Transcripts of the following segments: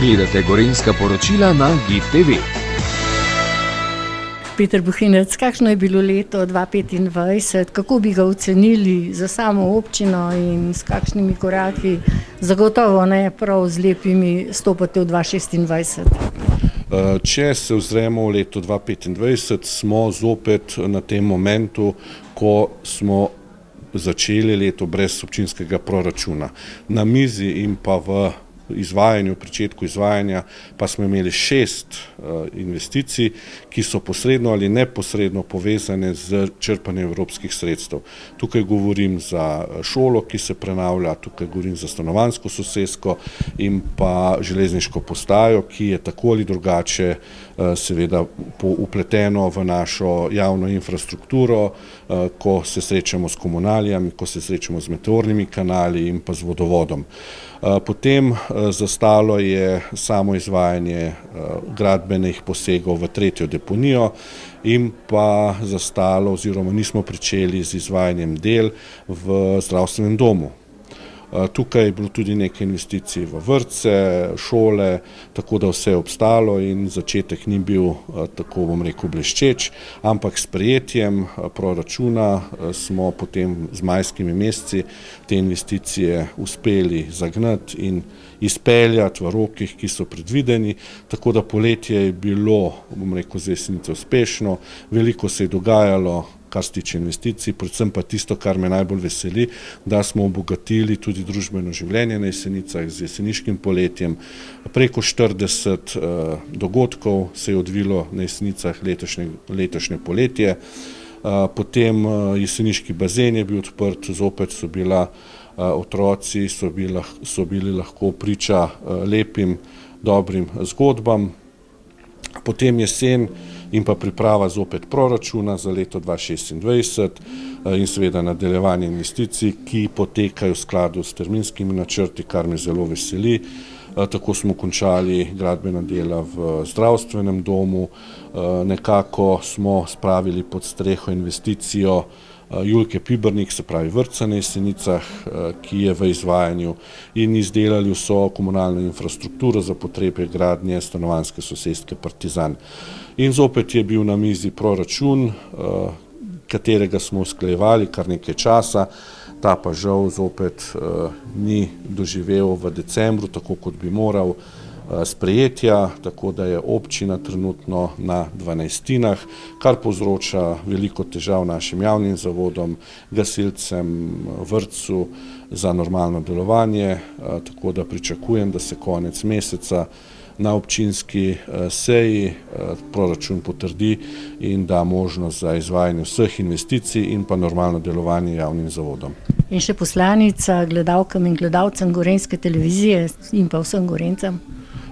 Gledate Gorenjska poročila na GIF TV. Peter Buhinec, kakšno je bilo leto 2025, kako bi ga ocenili za samo občino in s kakšnimi koraki, zagotovo ne prav z lepimi, stopate v 2026? Če se ozremo v leto 2025, smo zopet na tem momentu, ko smo začeli leto brez občinskega proračuna. Na mizi in pa v pričetku izvajanja pa smo imeli 6 investicij, ki so posredno ali neposredno povezane z črpanjem evropskih sredstev. Tukaj govorim za šolo, ki se prenavlja, tukaj govorim za stanovanjsko sosesko in pa železniško postajo, ki je tako ali drugače seveda vpleteno v našo javno infrastrukturo, ko se srečamo s komunalijami, ko se srečamo z meteornimi kanali in pa z vodovodom. Potem zastalo je samo izvajanje gradbenih posegov v tretjo deponijo in pa zastalo oziroma nismo pričeli z izvajanjem del v zdravstvenem domu. Tukaj je bilo tudi nekaj investicij v vrtce, šole, tako da vse je obstalo in začetek ni bil, tako bom rekel, bleščeč, ampak s sprejetjem proračuna smo potem z majskimi meseci te investicije uspeli zagnati in izpeljati v rokih, ki so predvideni, tako da poletje je bilo, bom rekel, za Jesenice uspešno, veliko se je dogajalo, kar se tiče investicij, predvsem pa tisto, kar me najbolj veseli, da smo obogatili tudi družbeno življenje na Jesenicah z jeseniškim poletjem. Preko 40 dogodkov se je odvilo na Jesenicah letošnje poletje. Potem jeseniški bazen je bil odprt, zopet so bila otroci, so bili lahko priča lepim, dobrim zgodbam. Potem jesen in pa priprava zopet proračuna za leto 2026 in seveda nadaljevanje investicij, ki potekajo v skladu s terminskimi načrti, kar me zelo veseli. Tako smo končali gradbena dela v zdravstvenem domu, nekako smo spravili pod streho investicijo Julke Pibernik, se pravi vrtca na Jesenicah, ki je v izvajanju, in izdelali vso komunalno infrastrukturo za potrebe gradnje stanovanjske soseske Partizan. In zopet je bil na mizi proračun, katerega smo usklajevali kar nekaj časa, ta pa žal zopet ni doživel v decembru, tako kot bi moral, sprejetja, tako da je občina trenutno na 12, kar povzroča veliko težav našim javnim zavodom, gasilcem, vrtcu za normalno delovanje, tako da pričakujem, da se konec meseca na občinski seji proračun potrdi in da možnost za izvajanje vseh investicij in pa normalno delovanje javnim zavodom. In še poslanica gledalkam in gledalcem Gorenjske televizije in pa vsem Gorencem.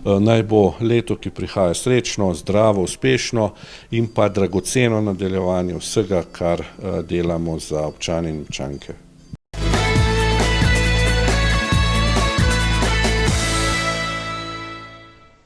Naj bo leto, ki prihaja, srečno, zdravo, uspešno in pa dragoceno nadaljevanje vsega, kar delamo za občane in občanke.